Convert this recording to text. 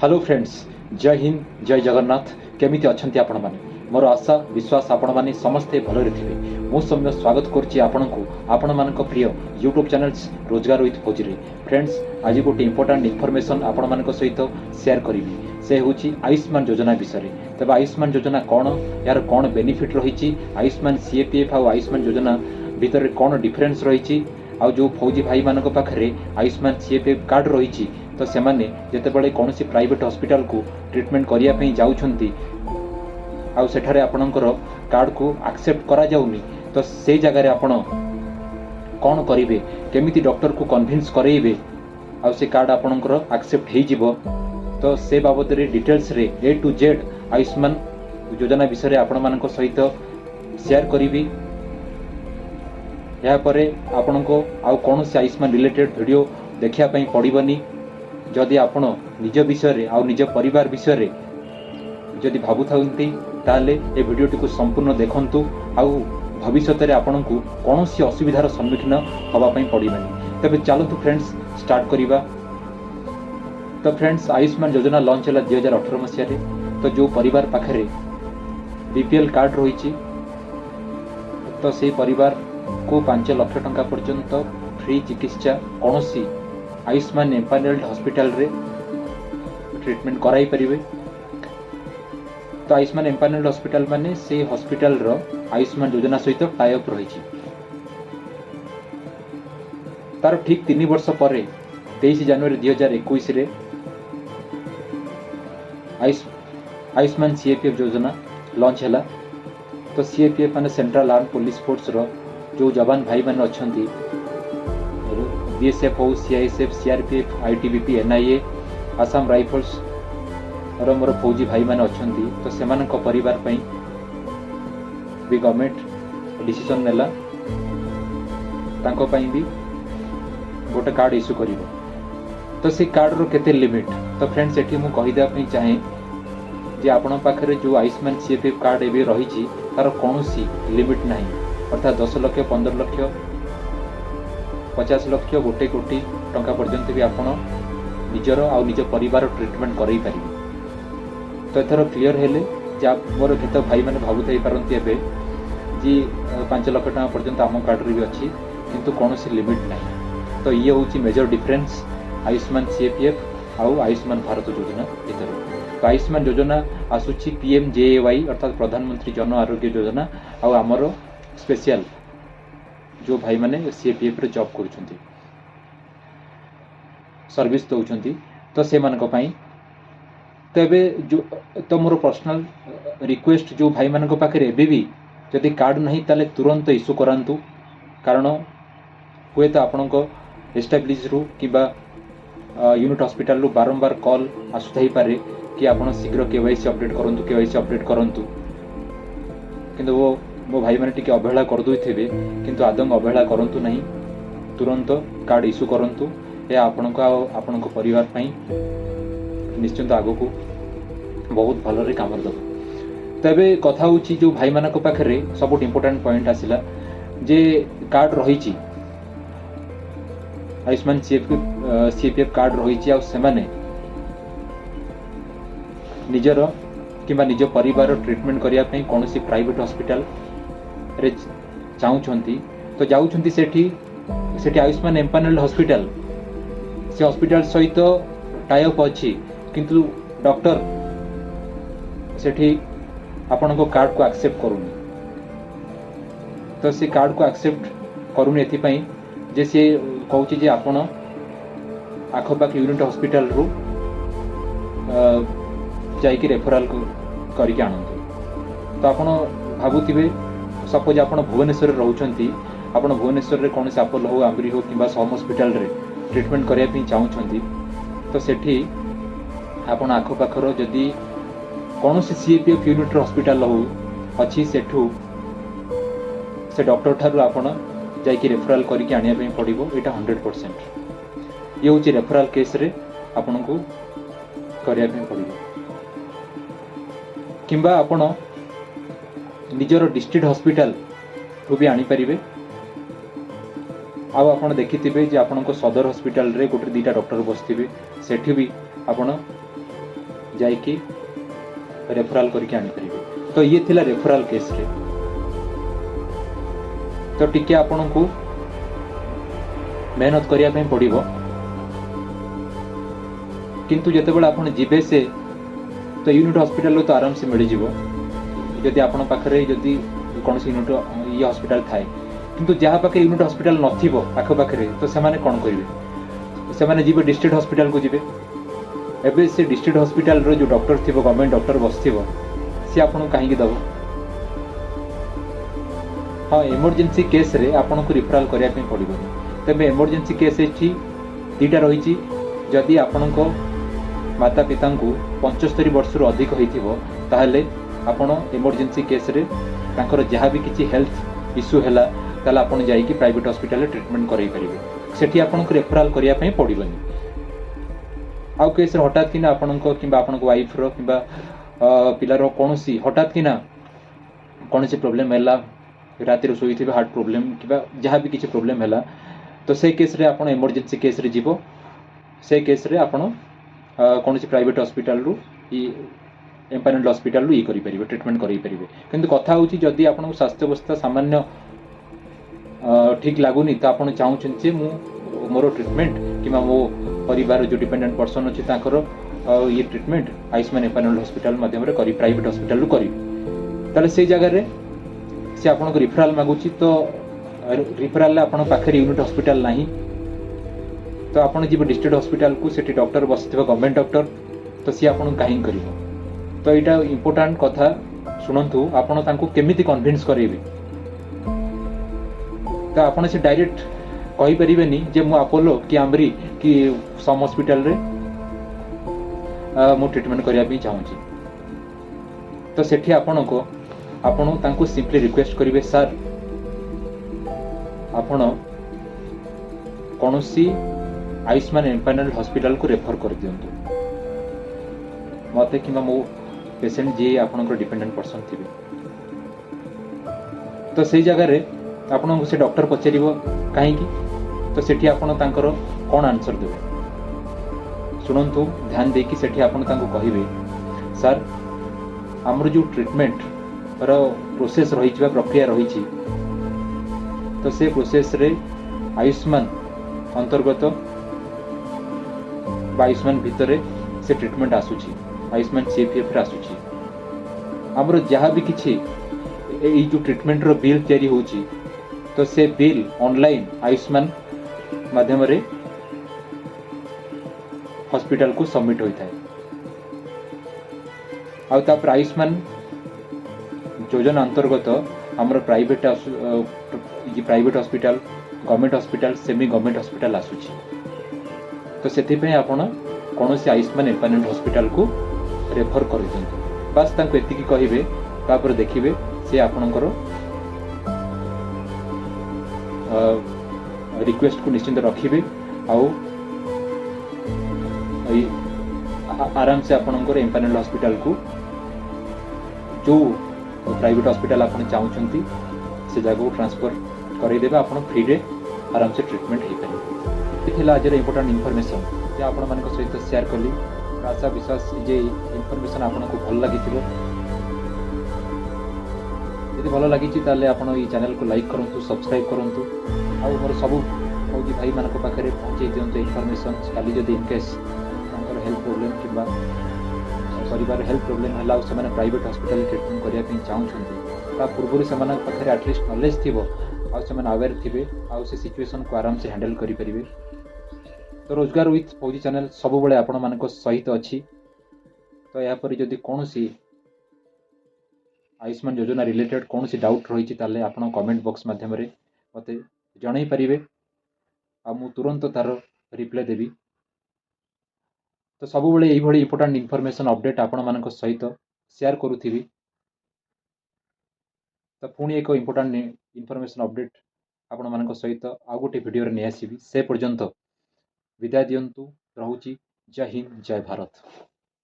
Hello friends, जय हिंद जय जगन्नाथ। केमिति अछंती आपण माने? मोर आशा विश्वास आपण माने समस्ते भलरे थिबे। मो समय स्वागत करछि आपनकु आपण मानक प्रिय यूट्यूब चैनल्स रोजगार विथ फौजी रे। फ्रेंड्स, आज गोटे इंपोर्टेंट इनफॉरमेशन आपण मानक सहित शेयर करिवि। से होछि आयुष्मान योजना विषय। तबे आयुष्मान योजना कोन, यार कोन बेनिफिट रहिछि, आयुष्मान सीएपीएफ आ आयुष्मान योजना भितर कोन डिफरेंस रहिछि, आ जो फौजी भाई मानक पाखरे आयुष्मान सीएपीएफ कार्ड रहिछि तो सेमाने जेतेबेले कौनसी प्राइवेट हॉस्पिटल को ट्रीटमेंट करिया पई जाउछंती आ सेठारे आपणकर कार्ड को एक्सेप्ट करा जाउनी, तो से जगह रे आपण कोन करिवे, केमिति डॉक्टर को कन्विंस करैबे आ से कार्ड आपणकर एक्सेप्ट हेइ जिवो। तो से बाबद रे डिटेल्स रे ए टू जेड आयुष्मान योजना विषय रे आपण मानक सहित शेयर करिवि। या परे आपनको आउ कोनोसी आयुष्मान रिलेटेड वीडियो देखिया पई पड़िबनी। जदि आपण निज विषय रे आ निज परिवार विषय रे जदि भाबुथांती ताले ए वीडियोटी को संपूर्ण देखंतु। आउ भविष्य रे आपनको कोनोसी असुविधार सम्मुखीन होबा पई पड़िबनी। तबे चलतु फ्रेंड्स स्टार्ट करिबा। तो फ्रेंड्स, आयुष्मान योजना लॉन्च होला 2018 मसिया रे। तो जो परिवार पाखरे बीपीएल कार्ड रहिछि तो से परिवार को 5 लाख टंका पर्यंत फ्री चिकित्सा कोनोसी आयुष्मान एम्पानेल्ड हॉस्पिटल रे ट्रीटमेंट कराई परिवे। तो आयुष्मान एम्पानेल्ड हॉस्पिटल माने से हॉस्पिटल रो आयुष्मान योजना सहित टाई अप रहिछि। तार ठीक 3 वर्ष परे 23 जनवरी 2021 रे आयुष्मान सीएपीएफ योजना लॉन्च हैला। तो सीएपीएफ माने सेंट्रल आर्म पुलिस फोर्स रो जो जवान भाई माने अछंती, बीएसएफ हो, CISF, CRPF, ITBP, NIA, Assam rifles और मोर फौजी भाई माने अछंती, तो सेमानक परिवार पई भी गवर्नमेंट डिसीजन नेला तांको पई भी गोटे कार्ड इश्यू करिवो। तो से कार्ड रो केते लिमिट, तो फ्रेंड्स एठी मु कहि दे पई चाहे जे आपण पाखरे जो आयुष्मान सीएपीएफ कार्ड एबे रहिछि तार कोनोसी लिमिट नाही। अर्थात 10 लाख, 15 लाख, 50 लाख, 1 कोटी टंका पर्यंत भी आपण निजर आ निज परिवार ट्रीटमेंट करई पारिबे। तो एथर क्लियर हेले जे मोर केते भाई माने भाबुथाई पारंती एबे जी 5 लाख टंका पर्यंत आम कार्ड रे भी अछि, किंतु कोनोसी लिमिट नाही। तो ये होची मेजर डिफरेंस आयुष्मान सीएपीएफ आ आयुष्मान भारत योजना भितर। तो आयुष्मान योजना आसुची पीएमजेएवाई अर्थात प्रधानमंत्री जन आरोग्य योजना आ हमर स्पेशल जो भाई माने सीएपीएफ रे जॉब करूछंती, सर्विस दउछंती, तो से मानक पई। तबे जो तो मोर पर्सनल रिक्वेस्ट जो भाई मानक पाखरे एबे भी जदि कार्ड नहीं ताले तुरंत इश्यू करंतु। कारण हुए तो आपनको एस्टाब्लिश रु किबा यूनिट हॉस्पिटल रु बारंबार कॉल आसुथाई पारे कि आपण शीघ्र केवाईसी अपडेट करंतु, केवाईसी अपडेट करंतु, किंतु वो मो भाई माने टिके अवहेला कर दोइथिबे, किंतु आदम अवहेला करंतु नहीं, तुरंत कार्ड इश्यू करंतु। ए आपनको परिवार पई निश्चिंत आगो को बहुत भल रे काम दब। तबे कथा होची जो भाई मानक पाखरे सब इंपोर्टेंट पॉइंट आसिला जे कार्ड रहिछि आयुष्मान सीएपीएफ कार्ड रहिछि आ सेमाने निजर किंबा निज परिवार ट्रीटमेंट करिया पई कोनोसी प्राइवेट हॉस्पिटल रे चाहूछंती तो जाउछंती सेठी आयुष्मान एम्पानेल्ड हॉस्पिटल से हॉस्पिटल सहित टाई अप अछि, किंतु डॉक्टर सेठी आपनको कार्ड को एक्सेप्ट करूनी। तो से कार्ड को एक्सेप्ट करूनी एथि पई जे से कहूची जे आपण आखपाख यूनिट हॉस्पिटल रु जाइकी रेफरल करके आनंतु। तो आपण भाबुथिबे सपोज आपण भुवनेश्वर रहउछंती, आपण भुवनेश्वर रे कोनसे अपोलो हो, आम्बरी हो किबा सम हॉस्पिटल रे ट्रीटमेंट करिया पई चाहूछंती, तो सेठी आपण आखपाखर जदि कोनसे सीएपीएफ यूनिट हॉस्पिटल हो अछि सेठू से डॉक्टर ठारू आपण जाइकी रेफरल करके आनिया पई पड़िबो। एटा 100% ये होची रेफरल केस रे आपनको करिया पई पड़िबो। किंबा आपण निजर डिस्ट्रिक्ट हॉस्पिटल रु भी आनी परिबे। आउ आपण देखिथिबे जे आपनको सदर हॉस्पिटल रे गोटे 2टा डॉक्टर बसथिबे, सेठी भी आपण जाइकी रेफराल करके आनी परिबे। तो ये थिला रेफराल केस रे। तो टिके आपन को मेहनत करिया पे पड़िबो, किंतु जते बेला आपन जिबे से तो यूनिट हॉस्पिटल तो आराम से मिल जिवो। जदि आपन पाखरे जदि कौन यूनिट ये हॉस्पिटल थाए, किंतु जहाँ पाखे यूनिट हॉस्पिटल नथिबो पाख पाखरे तो से माने कोन करिवे, से माने जिबे डिस्ट्रिक्ट हॉस्पिटल को जिबे। एबे से डिस्ट्रिक्ट हॉस्पिटल रो जो डॉक्टर थिबो, गवर्नमेंट डॉक्टर बसथिबो, से आपन काहे की दबो। हाँ, इमरजेंसी केस रे आपन को रिफरल करिया पे पड़िबो। तबे इमरजेंसी केस एठी दीटा रहिछि। जदि आपन को माता पिता को 75 वर्ष रु अधिक होइथिबो ताहले आपन इमरजेंसी केस रे तांकर जहाँ भी किछि हेल्थ इश्यू हैला ताला आपन जाई कि प्राइवेट हॉस्पिटल रे ट्रीटमेंट करई परिबे। सेठी आपन को रेफरल करिया पे पड़िबोनी। आउ केस रे हठात किना आपन को किबा आपन को वाइफ रो किबा पिला रो कोनोसी हठात किना कोनोसी प्रॉब्लम हैला, राति रो सोई थिबे हार्ट प्रॉब्लम किबा जहाँ भी किछि प्रॉब्लम हैला, तो से केस रे आपन इमरजेंसी केस रे जीवो। से केस रे आपन कोनोसी प्राइवेट हॉस्पिटल रु एम्पानल हॉस्पिटल रु करि परिबे, ट्रीटमेंट करि परिबे। किंतु कथा होची जदि आपन स्वास्थ्य अवस्था सामान्य ठीक लागुनी तो आपन चाहूछन जे मु मोर ट्रीटमेंट किबा मो परिवार जो डिपेंडेंट पर्सन अछि ताकर ये ट्रीटमेंट आयुष्मान एम्पानल हॉस्पिटल माध्यम रे करि, प्राइवेट हॉस्पिटल रु करि, ताले से जगह रे से आपन को रिफरल मागुची। तो रिफरल आपन पाखरे यूनिट हॉस्पिटल नाही, तो आपन जीव डिस्ट्रिक्ट हॉस्पिटल को सेठी डॉक्टर बसथिबो, गवर्नमेंट डॉक्टर, तो सी आपन काहे करिवो। तो एटा इंपोर्टेंट कथा सुनंतु, आपन तांको केमिति कन्विंस करेबे। तो आपन से डायरेक्ट कहि परिबेनी जे मु अपोलो कि आम्बरी कि सम हॉस्पिटल रे मु ट्रीटमेंट करिया भी चाहूची। तो सेठी आपन तांको सिंपली रिक्वेस्ट करिवे, सर आपन कोनोसी आयुष्मान एम्पानल हॉस्पिटल को रेफर कर दियंतु मते किमा मो पेशेंट जे आपन को डिपेंडेंट पर्सन थिबे। तो सेही जगह रे आपन को से डॉक्टर पचारिबो काहे की, तो सेठी आपन तांकर कोन आंसर देबे सुनंतु ध्यान दे कि सेठी आपन तांको कहिबे, सर हमर जो ट्रीटमेंट रो प्रोसेस रही छिबा, प्रक्रिया रही छी, तो से प्रोसेस रे आयुष्मान अंतर्गत आयुष्मान भितर से ट्रीटमेंट आसुची, आयुष्मान सीएफएफ रे आसुची। हमर जहाँ भी किछि ए जो ट्रीटमेंट रो बिल तयारी होची, तो से बिल ऑनलाइन आयुष्मान माध्यम रे हॉस्पिटल को सबमिट होता है। आ तापर आयुष्मान योजना अंतर्गत हमर private hospital, government hospital, semi government hospital आसुची। तो सेथि पे आपण कोनोसी आयुष्मान एम्पानल हॉस्पिटल को रेफर कर दियंतु। बस तांको एतिकी कहिबे, तापर देखिबे से आपणकर रिक्वेस्ट को निश्चिंत रखिबे। आउ आराम से आपणकर एम्पानल हॉस्पिटल को जो प्राइवेट हॉस्पिटल आपन चाहूछंती से जगह को ट्रांसफर करै देबे, आपन फ्री रे आराम से ट्रीटमेंट हे परिबे। एथिला आज इंपोर्टेंट इन्फॉर्मेशन जे आपन मानक सहित शेयर कली। आशा विश्वास जे इन्फॉर्मेशन आपन को भल लागिथिबो। यदि भल लागिछि ताले आपन ई चैनल को लाइक करंतु, सब्सक्राइब करंतु, आ मोर सब फौजी भाई मानक पाखरे पहुंचे दियंतु इन्फॉर्मेशन। काली जदि इन केस तांकर हेल्थ प्रॉब्लम किबा परिवार हेल्थ प्रॉब्लम हला से माने प्राइवेट हॉस्पिटल ट्रीटमेंट करिया पे चाहूछंती, ता पूर्व से मानक पाखरे एटलीस्ट नॉलेज थिबो, आ से माने अवेयर थिबे, आ से सिचुएशन को आराम से हैंडल करि परिबे। तो रोजगार विथ फौजी चैनल सब बळे आपण मानक सहित अछि। तो या पर जदि कोनोसी आयुष्मान योजना रिलेटेड कोनोसी डाउट रहिछि ताले आपण कमेंट बॉक्स माध्यम रे मते जणाई परिबे, आ मु तुरंत तार रिप्लाई देबी। तो सब बळे एई भଳି इंपोर्टेंट इन्फॉर्मेशन अपडेट आपण मानक सहित शेयर करूथिबी। तो पुणी एक इंपोर्टेंट इन्फॉर्मेशन अपडेट आपण मानक सहित आ गोटे वीडियो रे नै आसीबी। से पर्यंत विदाय दियंतु, रहुची। जय हिंद, जय भारत।